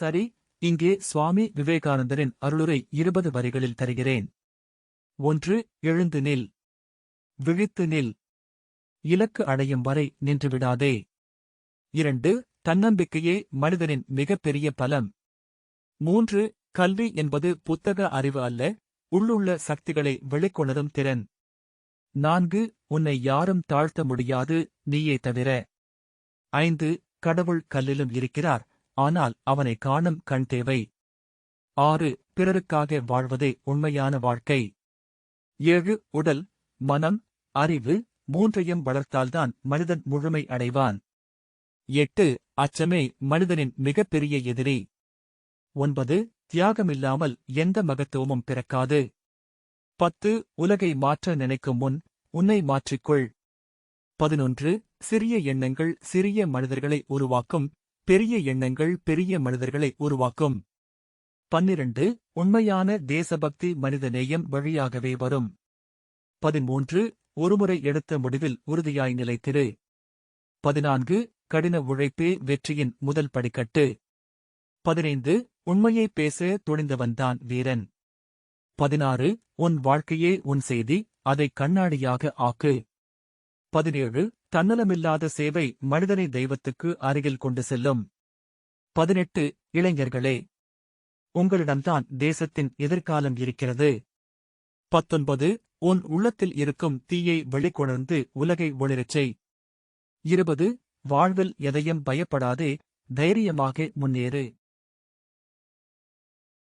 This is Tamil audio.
சரி, இங்கே சுவாமி விவேகானந்தரின் அருளுரை 20 வரிகளில் தருகிறேன். 1. எழுந்து நில். விழித்து நில். இலக்கு அடையும் வரை நின்றுவிடாதே. 2. தன்னம்பிக்கையே மனிதனின் மிகப்பெரிய பலம். 3. கல்வி என்பது புத்தக அறிவு அல்ல, உள்ளுள்ள சக்திகளை வெளிக்கொணரும் திறன். 4. உன்னை யாரும் தாழ்த்த முடியாது, நீயே தவிர. 5. கடவுள் கல்லிலும் இருக்கிறார், ஆனால் அவனை காணும் கண் தேவை. 6. பிறருக்காக வாழ்வதே உண்மையான வாழ்க்கை. 7. உடல், மனம், அறிவு மூன்றையும் வளர்த்தால்தான் மனிதன் முழுமை அடைவான். 8. அச்சமே மனிதனின் மிகப்பெரிய எதிரி. 9. தியாகமில்லாமல் எந்த மகத்துவமும் பிறக்காது. 10. உலகை மாற்ற நினைக்கும் முன் உன்னை மாற்றிக்கொள். 11. சிறிய எண்ணங்கள் சிறிய மனிதர்களை உருவாக்கும், பெரிய எண்ணங்கள் பெரிய மனிதர்களை உருவாக்கும். 12. உண்மையான தேசபக்தி மனிதநேயம் வழியாகவே வரும். 13. ஒருமுறை எடுத்த முடிவில் உறுதியாய் நிலைத்திரு. 14. கடின உழைப்பே வெற்றியின் முதல் படிக்கட்டு. 15. உண்மையை பேச துணிந்தவன்தான் வீரன். 16. உன் வாழ்க்கையே உன் செய்தி, அதை கண்ணாடியாக ஆக்கு. 17. தன்னலமில்லாத சேவை மனிதனை தெய்வத்துக்கு அருகில் கொண்டு செல்லும். 18. இளைஞர்களே, உங்களிடம்தான் தேசத்தின் எதிர்காலம் இருக்கிறது. 19. உன் உள்ளத்தில் இருக்கும் தீயை வெளிக்கொணர்ந்து உலகை ஒளிரச் செய். 20. வாழ்வில் எதையும் பயப்படாதே, தைரியமாக முன்னேறு.